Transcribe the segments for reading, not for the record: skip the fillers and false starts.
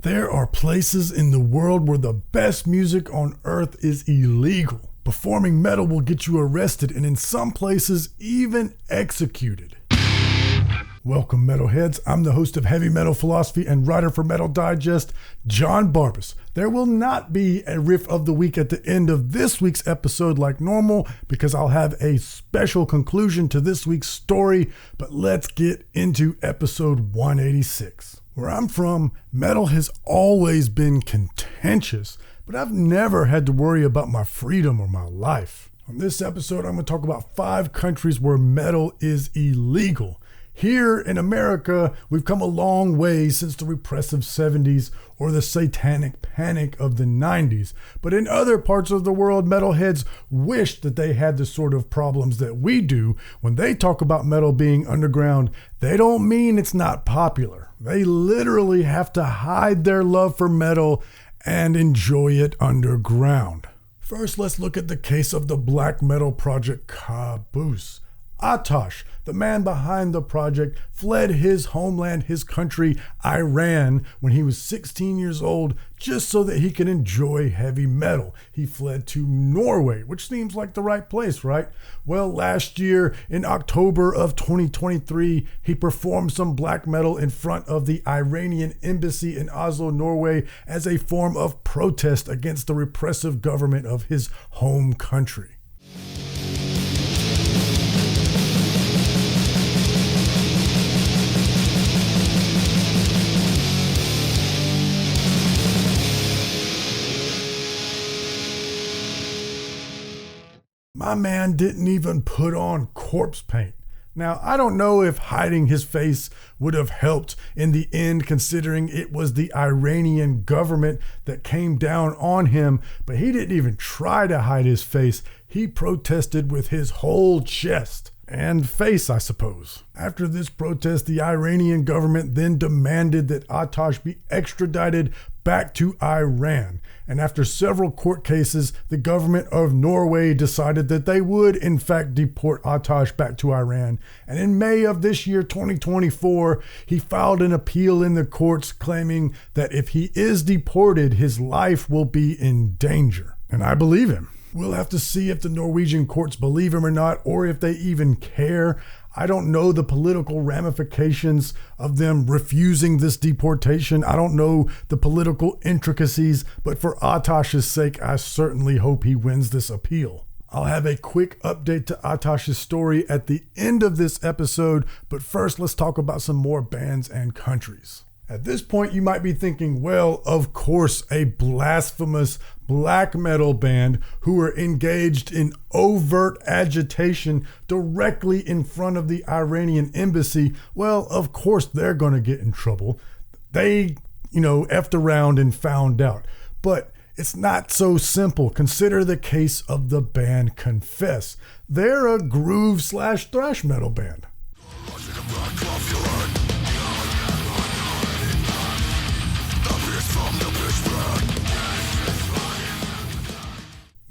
There are places in the world where the best music on earth is illegal. Performing metal will get you arrested and in some places even executed. Welcome metalheads, I'm the host of Heavy Metal Philosophy and writer for Metal Digest, Jon Barbas. There will not be a riff of the week at the end of this week's episode like normal because I'll have a special conclusion to this week's story, but let's get into episode 186. Where I'm from, metal has always been contentious, but I've never had to worry about my freedom or my life. On this episode, I'm going to talk about 5 countries where metal is illegal. Here in America, we've come a long way since the repressive 70s or the satanic panic of the 90s. But in other parts of the world, metalheads wish that they had the sort of problems that we do. When they talk about metal being underground, they don't mean it's not popular. They literally have to hide their love for metal and enjoy it underground. First, let's look at the case of the black metal project Kaaboos. Atash, the man behind the project, fled his homeland, his country, Iran, when he was 16 years old, just so that he could enjoy heavy metal. He fled to Norway, which seems like the right place, right? Well, last year, in October of 2023, he performed some black metal in front of the Iranian embassy in Oslo, Norway, as a form of protest against the repressive government of his home country. My man didn't even put on corpse paint. Now, I don't know if hiding his face would have helped in the end, considering it was the Iranian government that came down on him, but he didn't even try to hide his face. He protested with his whole chest. And face, I suppose. After this protest, the Iranian government then demanded that Atash be extradited back to Iran. And after several court cases, the government of Norway decided that they would in fact deport Atash back to Iran. And in May of this year, 2024, he filed an appeal in the courts claiming that if he is deported, his life will be in danger. And I believe him. We'll have to see if the Norwegian courts believe him or not, or if they even care. I don't know the political ramifications of them refusing this deportation. I don't know the political intricacies, but for Atash's sake, I certainly hope he wins this appeal. I'll have a quick update to Atash's story at the end of this episode, but first let's talk about some more bands and countries. At this point, you might be thinking, well, of course, a blasphemous black metal band who are engaged in overt agitation directly in front of the Iranian embassy. Well, of course, they're going to get in trouble. They, effed around and found out. But it's not so simple. Consider the case of the band Confess. They're a groove/thrash metal band.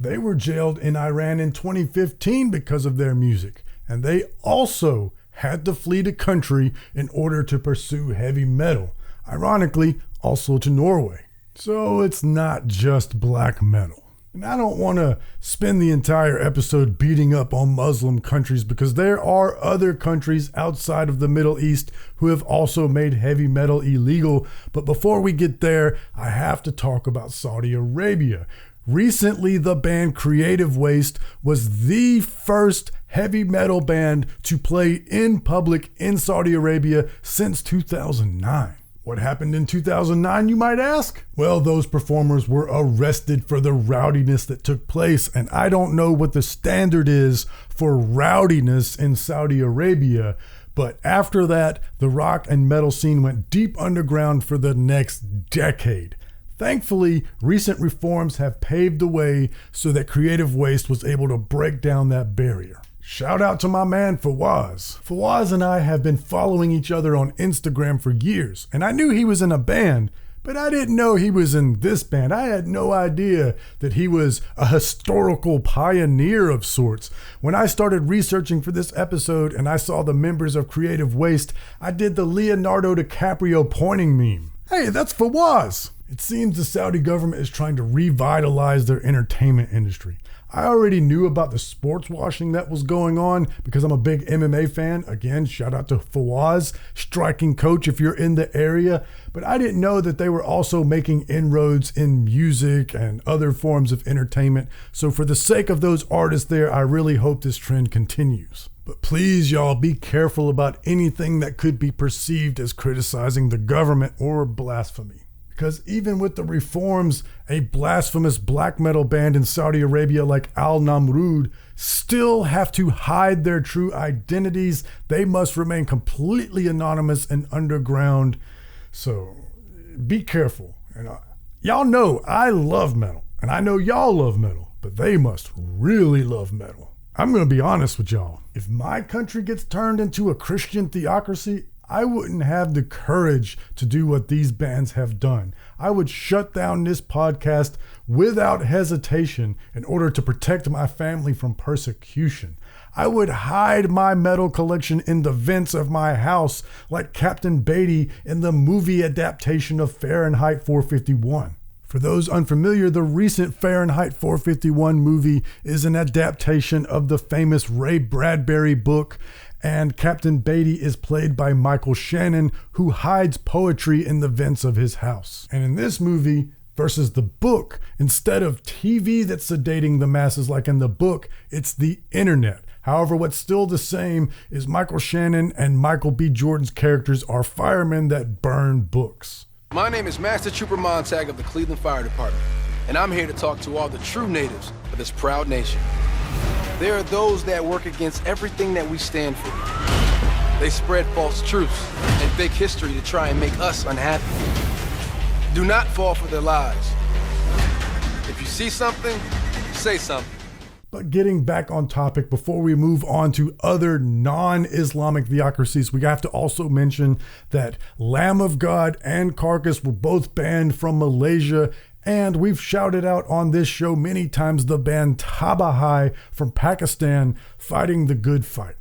They were jailed in Iran in 2015 because of their music, and they also had to flee the country in order to pursue heavy metal, ironically, also to Norway. So it's not just black metal. And I don't want to spend the entire episode beating up on Muslim countries because there are other countries outside of the Middle East who have also made heavy metal illegal. But before we get there, I have to talk about Saudi Arabia. Recently, the band Creative Waste was the first heavy metal band to play in public in Saudi Arabia since 2009. What happened in 2009, you might ask? Well, those performers were arrested for the rowdiness that took place, and I don't know what the standard is for rowdiness in Saudi Arabia, but after that, the rock and metal scene went deep underground for the next decade. Thankfully, recent reforms have paved the way so that Creative Waste was able to break down that barrier. Shout out to my man Fawaz. Fawaz and I have been following each other on Instagram for years, and I knew he was in a band, but I didn't know he was in this band. I had no idea that he was a historical pioneer of sorts. When I started researching for this episode and I saw the members of Creative Waste, I did the Leonardo DiCaprio pointing meme. Hey, that's Fawaz. It seems the Saudi government is trying to revitalize their entertainment industry. I already knew about the sports washing that was going on because I'm a big MMA fan. Again, shout out to Fawaz, striking coach if you're in the area. But I didn't know that they were also making inroads in music and other forms of entertainment. So for the sake of those artists there, I really hope this trend continues. But please, y'all, be careful about anything that could be perceived as criticizing the government or blasphemy. Because even with the reforms, a blasphemous black metal band in Saudi Arabia like Al-Namrood still have to hide their true identities. They must remain completely anonymous and underground. So be careful. And y'all know I love metal, and I know y'all love metal, but they must really love metal. I'm going to be honest with y'all. If my country gets turned into a Christian theocracy, I wouldn't have the courage to do what these bands have done. I would shut down this podcast without hesitation in order to protect my family from persecution. I would hide my metal collection in the vents of my house like Captain Beatty in the movie adaptation of Fahrenheit 451. For those unfamiliar, the recent Fahrenheit 451 movie is an adaptation of the famous Ray Bradbury book, and Captain Beatty is played by Michael Shannon, who hides poetry in the vents of his house. And in this movie, versus the book, instead of TV that's sedating the masses like in the book, it's the internet. However, what's still the same is Michael Shannon and Michael B. Jordan's characters are firemen that burn books. My name is Master Trooper Montag of the Cleveland Fire Department, and I'm here to talk to all the true natives of this proud nation. There are those that work against everything that we stand for. They spread false truths and fake history to try and make us unhappy. Do not fall for their lies. If you see something, say something. But getting back on topic, before we move on to other non-Islamic theocracies, we have to also mention that Lamb of God and Carcass were both banned from Malaysia. And we've shouted out on this show many times the band Tabahai from Pakistan fighting the good fight.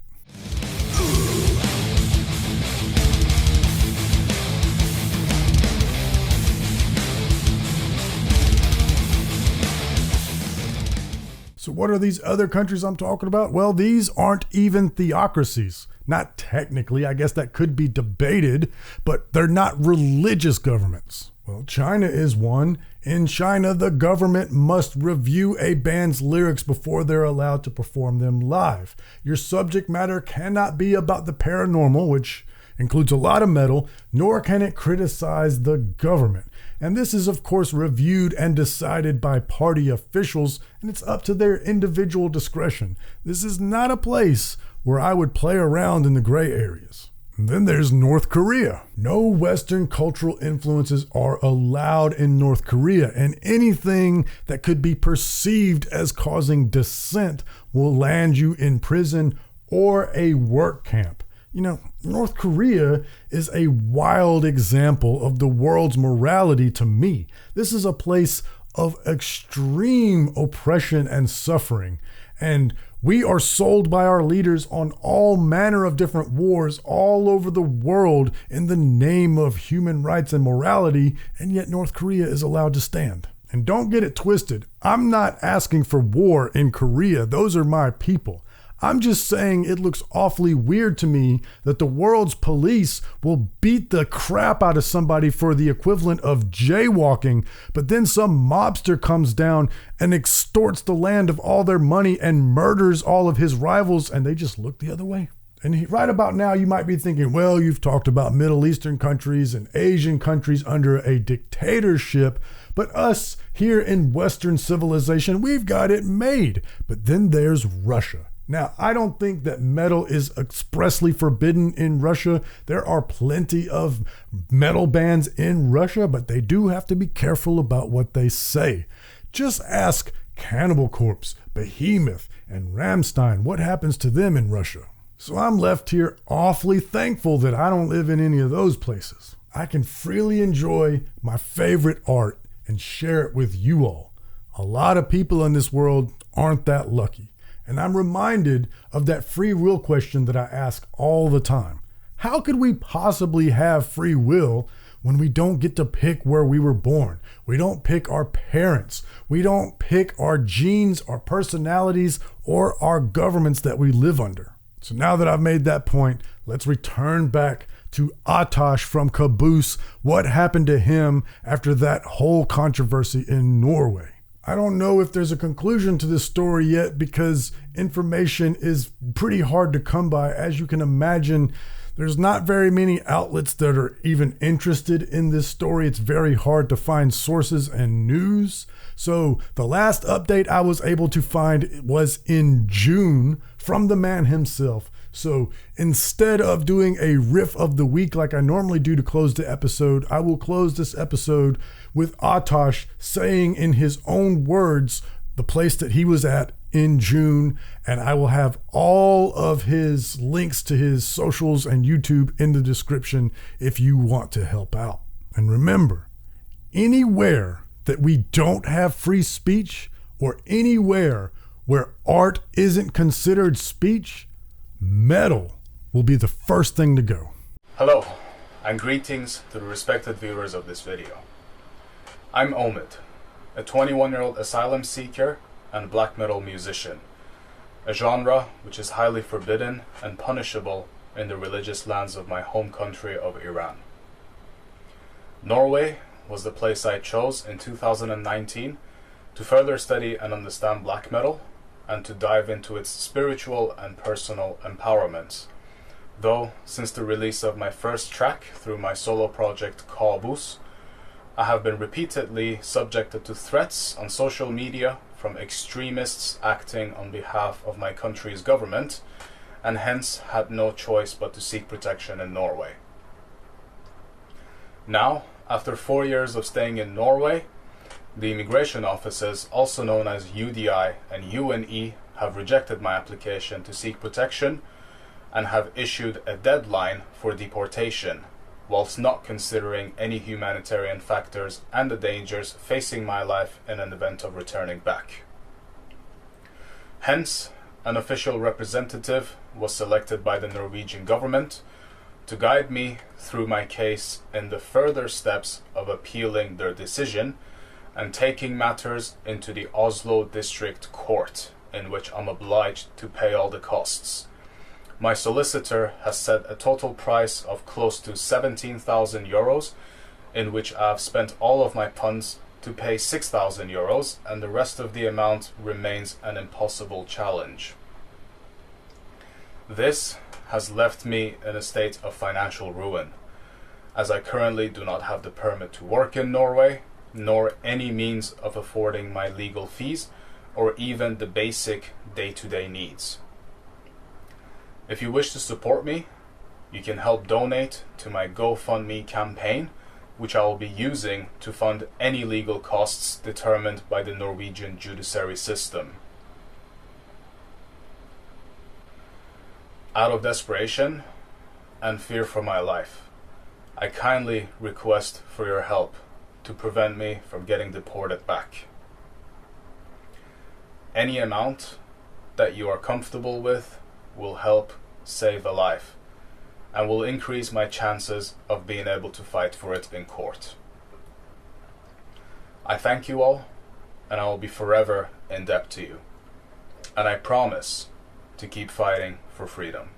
So what are these other countries I'm talking about? Well, these aren't even theocracies. Not technically, I guess that could be debated, but they're not religious governments. Well, China is one. In China, the government must review a band's lyrics before they're allowed to perform them live. Your subject matter cannot be about the paranormal, which includes a lot of metal, nor can it criticize the government. And this is, of course, reviewed and decided by party officials, and it's up to their individual discretion. This is not a place where I would play around in the gray areas. And then there's North Korea. No Western cultural influences are allowed in North Korea, and anything that could be perceived as causing dissent will land you in prison or a work camp. You know, North Korea is a wild example of the world's morality to me. This is a place of extreme oppression and suffering, and we are sold by our leaders on all manner of different wars all over the world in the name of human rights and morality, and yet North Korea is allowed to stand. And don't get it twisted. I'm not asking for war in Korea. Those are my people. I'm just saying it looks awfully weird to me that the world's police will beat the crap out of somebody for the equivalent of jaywalking, but then some mobster comes down and extorts the land of all their money and murders all of his rivals, and they just look the other way. And right about now, you might be thinking, well, you've talked about Middle Eastern countries and Asian countries under a dictatorship, but us here in Western civilization, we've got it made. But then there's Russia. Now, I don't think that metal is expressly forbidden in Russia. There are plenty of metal bands in Russia, but they do have to be careful about what they say. Just ask Cannibal Corpse, Behemoth, and Rammstein what happens to them in Russia. So I'm left here awfully thankful that I don't live in any of those places. I can freely enjoy my favorite art and share it with you all. A lot of people in this world aren't that lucky. And I'm reminded of that free will question that I ask all the time. How could we possibly have free will when we don't get to pick where we were born. We don't pick our parents. We don't pick our genes, our personalities, or our governments that we live under. So now that I've made that point, let's return back to Atash from Kaaboos. What happened to him after that whole controversy in Norway? I don't know if there's a conclusion to this story yet because information is pretty hard to come by. As you can imagine, there's not very many outlets that are even interested in this story. It's very hard to find sources and news. So the last update I was able to find was in June from the man himself. So instead of doing a riff of the week like I normally do to close the episode, I will close this episode with Atash saying in his own words the place that he was at in June, and I will have all of his links to his socials and YouTube in the description if you want to help out. And remember, anywhere that we don't have free speech or anywhere where art isn't considered speech, metal will be the first thing to go. Hello, and greetings to the respected viewers of this video. I'm Omed, a 21-year-old asylum seeker and black metal musician, a genre which is highly forbidden and punishable in the religious lands of my home country of Iran. Norway was the place I chose in 2019 to further study and understand black metal and to dive into its spiritual and personal empowerment. Though, since the release of my first track through my solo project Kaaboos, I have been repeatedly subjected to threats on social media from extremists acting on behalf of my country's government, and hence had no choice but to seek protection in Norway. Now, after 4 years of staying in Norway, the immigration offices, also known as UDI and UNE, have rejected my application to seek protection and have issued a deadline for deportation, whilst not considering any humanitarian factors and the dangers facing my life in an event of returning back. Hence, an official representative was selected by the Norwegian government to guide me through my case in the further steps of appealing their decision and taking matters into the Oslo District Court, in which I'm obliged to pay all the costs. My solicitor has set a total price of close to 17,000 euros, in which I've spent all of my funds to pay 6,000 euros, and the rest of the amount remains an impossible challenge. This has left me in a state of financial ruin, as I currently do not have the permit to work in Norway, nor any means of affording my legal fees, or even the basic day-to-day needs. If you wish to support me, you can help donate to my GoFundMe campaign, which I will be using to fund any legal costs determined by the Norwegian judiciary system. Out of desperation and fear for my life, I kindly request for your help to prevent me from getting deported back. Any amount that you are comfortable with will help save a life and will increase my chances of being able to fight for it in court. I thank you all, and I will be forever in debt to you. And I promise to keep fighting for freedom.